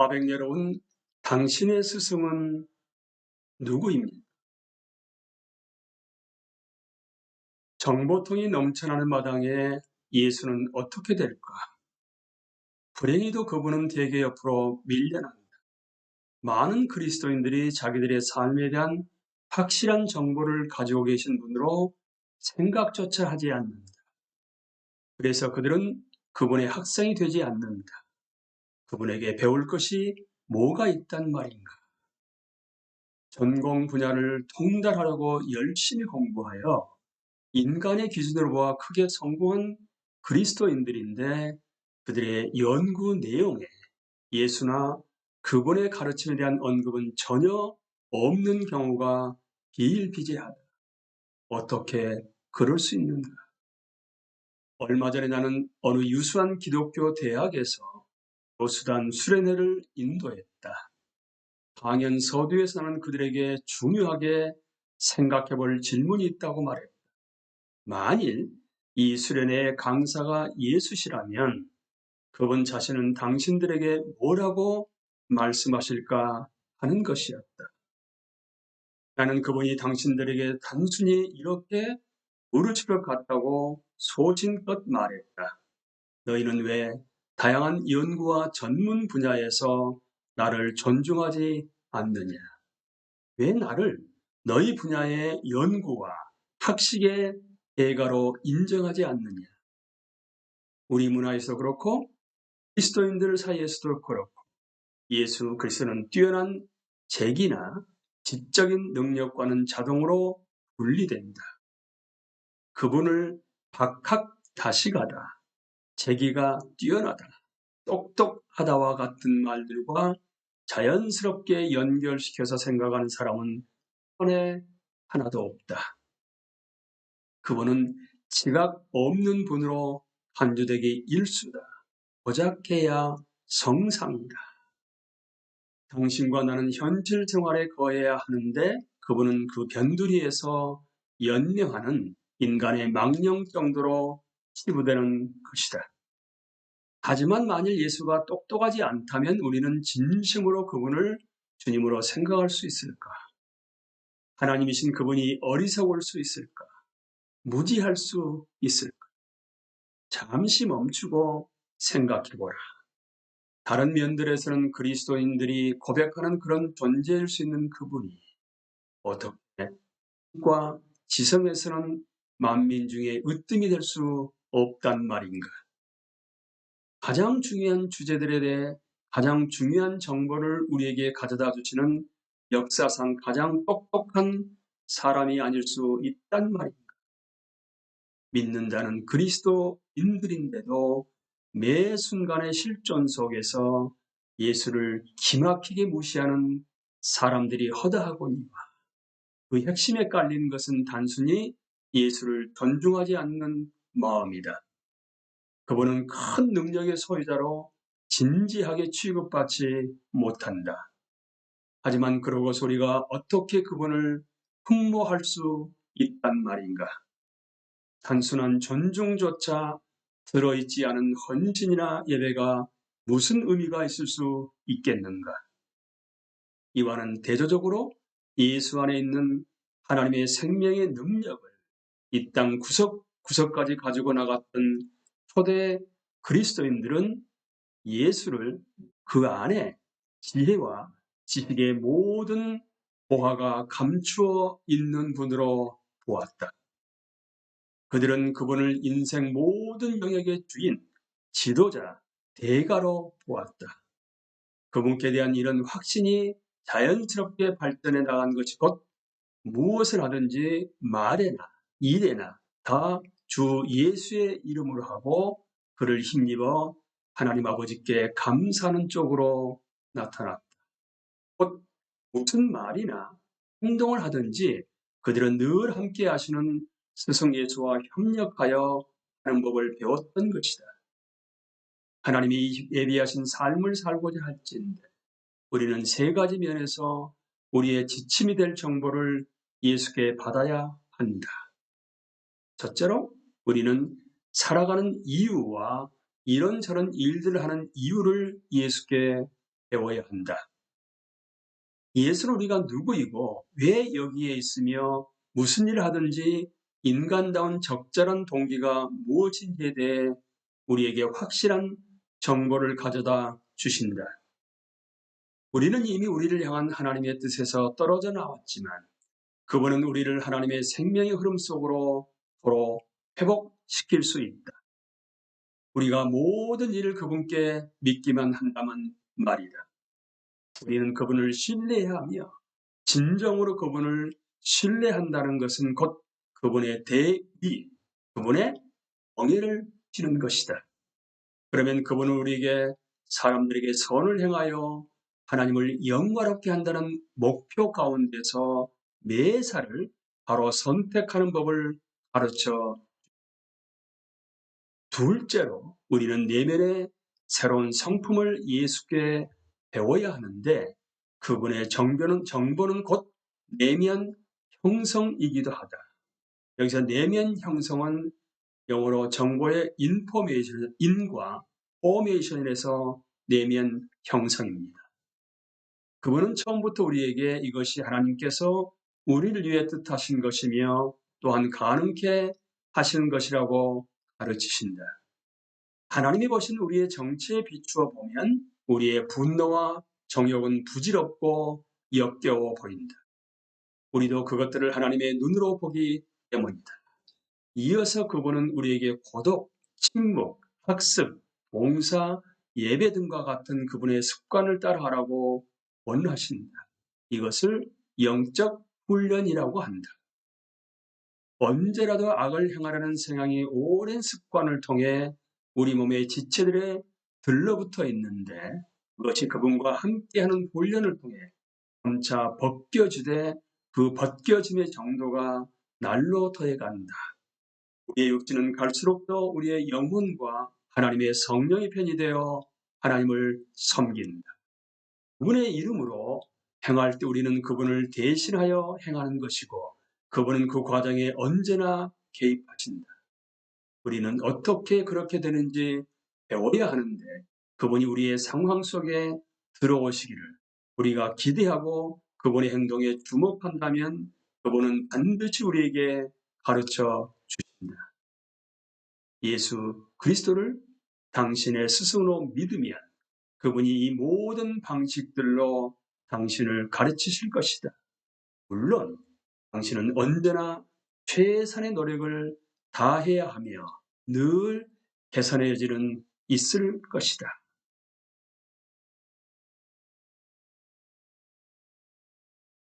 아벡 여러분, 당신의 스승은 누구입니까? 정보통이 넘쳐나는 마당에 예수는 어떻게 될까? 불행히도 그분은 대개 옆으로 밀려납니다. 많은 그리스도인들이 자기들의 삶에 대한 확실한 정보를 가지고 계신 분으로 생각조차 하지 않는다. 그래서 그들은 그분의 학생이 되지 않는다. 그분에게 배울 것이 뭐가 있단 말인가? 전공 분야를 통달하려고 열심히 공부하여 인간의 기준으로 보아 크게 성공한 그리스도인들인데 그들의 연구 내용에 예수나 그분의 가르침에 대한 언급은 전혀 없는 경우가 비일비재하다. 어떻게 그럴 수 있는가? 얼마 전에 나는 어느 유수한 기독교 대학에서 교수단 수련회를 인도했다. 강연 서두에서는 그들에게 중요하게 생각해 볼 질문이 있다고 말했다. 만일 이 수련회의 강사가 예수시라면 그분 자신은 당신들에게 뭐라고 말씀하실까 하는 것이었다. 나는 그분이 당신들에게 단순히 이렇게 부르실 것 같다고 소신껏 말했다. 너희는 왜 다양한 연구와 전문 분야에서 나를 존중하지 않느냐? 왜 나를 너희 분야의 연구와 학식의 대가로 인정하지 않느냐? 우리 문화에서 그렇고 그리스도인들 사이에서도 그렇고 예수 그리스도는 뛰어난 재기나 지적인 능력과는 자동으로 분리된다. 그분을 박학다식하다, 재기가 뛰어나다, 똑똑하다와 같은 말들과 자연스럽게 연결시켜서 생각하는 사람은 손에 하나도 없다. 그분은 지각 없는 분으로 한주되기 일수다. 고작해야 성상이다. 당신과 나는 현실 생활에 거해야 하는데 그분은 그 변두리에서 연명하는 인간의 망령 정도로 치부되는 것이다. 하지만 만일 예수가 똑똑하지 않다면 우리는 진심으로 그분을 주님으로 생각할 수 있을까? 하나님이신 그분이 어리석을 수 있을까? 무지할 수 있을까? 잠시 멈추고 생각해보라. 다른 면들에서는 그리스도인들이 고백하는 그런 존재일 수 있는 그분이 어떻게 과 지성에서는 만민 중에 으뜸이 될 수 없단 말인가? 가장 중요한 주제들에 대해 가장 중요한 정보를 우리에게 가져다 주시는 역사상 가장 똑똑한 사람이 아닐 수 있단 말인가? 믿는 자는 그리스도인들인데도 매 순간의 실존 속에서 예수를 기막히게 무시하는 사람들이 허다하거니와 그 핵심에 깔린 것은 단순히 예수를 존중하지 않는 마음이다. 그분은 큰 능력의 소유자로 진지하게 취급받지 못한다. 하지만 그러고 우리가 어떻게 그분을 흠모할 수 있단 말인가? 단순한 존중조차 들어있지 않은 헌신이나 예배가 무슨 의미가 있을 수 있겠는가? 이와는 대조적으로 예수 안에 있는 하나님의 생명의 능력을 이 땅 구석구석까지 가지고 나갔던 초대 그리스도인들은 예수를 그 안에 지혜와 지식의 모든 보화가 감추어 있는 분으로 보았다. 그들은 그분을 인생 모든 영역의 주인, 지도자, 대가로 보았다. 그분께 대한 이런 확신이 자연스럽게 발전해 나간 것이 곧 무엇을 하든지 말에나 일에나 다 주 예수의 이름으로 하고 그를 힘입어 하나님 아버지께 감사하는 쪽으로 나타났다. 곧 무슨 말이나 행동을 하든지 그들은 늘 함께 하시는 스승 예수와 협력하여 하는 법을 배웠던 것이다. 하나님이 예비하신 삶을 살고자 할진대 우리는 세 가지 면에서 우리의 지침이 될 정보를 예수께 받아야 한다. 첫째로 우리는 살아가는 이유와 이런저런 일들을 하는 이유를 예수께 배워야 한다. 예수는 우리가 누구이고 왜 여기에 있으며 무슨 일을 하든지 인간다운 적절한 동기가 무엇인지에 대해 우리에게 확실한 정보를 가져다 주신다. 우리는 이미 우리를 향한 하나님의 뜻에서 떨어져 나왔지만 그분은 우리를 하나님의 생명의 흐름 속으로 도로 회복시킬 수 있다. 우리가 모든 일을 그분께 믿기만 한다면 말이다. 우리는 그분을 신뢰하며 진정으로 그분을 신뢰한다는 것은 곧 그분의 대위, 그분의 공의를 지는 것이다. 그러면 그분은 우리에게 사람들에게 선을 행하여 하나님을 영광롭게 한다는 목표 가운데서 매사를 바로 선택하는 법을 가르쳐. 둘째로 우리는 내면의 새로운 성품을 예수께 배워야 하는데 그분의 정보는 곧 내면 형성이기도 하다. 여기서 내면 형성은 영어로 정보의 인포메이션, 인과 포메이션에서 내면 형성입니다. 그분은 처음부터 우리에게 이것이 하나님께서 우리를 위해 뜻하신 것이며 또한 가능케 하시는 것이라고 가르치신다. 하나님이 보신 우리의 정체에 비추어 보면 우리의 분노와 정욕은 부질없고 역겨워 보인다. 우리도 그것들을 하나님의 눈으로 보기 때문이다. 이어서 그분은 우리에게 고독, 침묵, 학습, 봉사, 예배 등과 같은 그분의 습관을 따라하라고 원하신다. 이것을 영적 훈련이라고 한다. 언제라도 악을 행하려는 성향이 오랜 습관을 통해 우리 몸의 지체들에 들러붙어 있는데 그것이 그분과 함께하는 훈련을 통해 점차 벗겨지되 그 벗겨짐의 정도가 날로 더해간다. 우리의 육신은 갈수록 더 우리의 영혼과 하나님의 성령의 편이 되어 하나님을 섬긴다. 그분의 이름으로 행할 때 우리는 그분을 대신하여 행하는 것이고 그분은 그 과정에 언제나 개입하신다. 우리는 어떻게 그렇게 되는지 배워야 하는데 그분이 우리의 상황 속에 들어오시기를 우리가 기대하고 그분의 행동에 주목한다면 그분은 반드시 우리에게 가르쳐 주신다. 예수 그리스도를 당신의 스승으로 믿으면 그분이 이 모든 방식들로 당신을 가르치실 것이다. 물론 당신은 언제나 최선의 노력을 다해야 하며 늘 개선의 여지는 있을 것이다.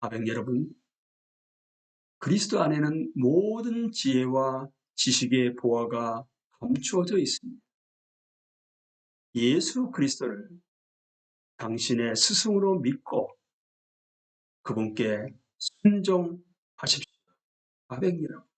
아벨 여러분, 그리스도 안에는 모든 지혜와 지식의 보화가 감추어져 있습니다. 예수 그리스도를 당신의 스승으로 믿고 그분께 순종하십시오. 아벨 여러분.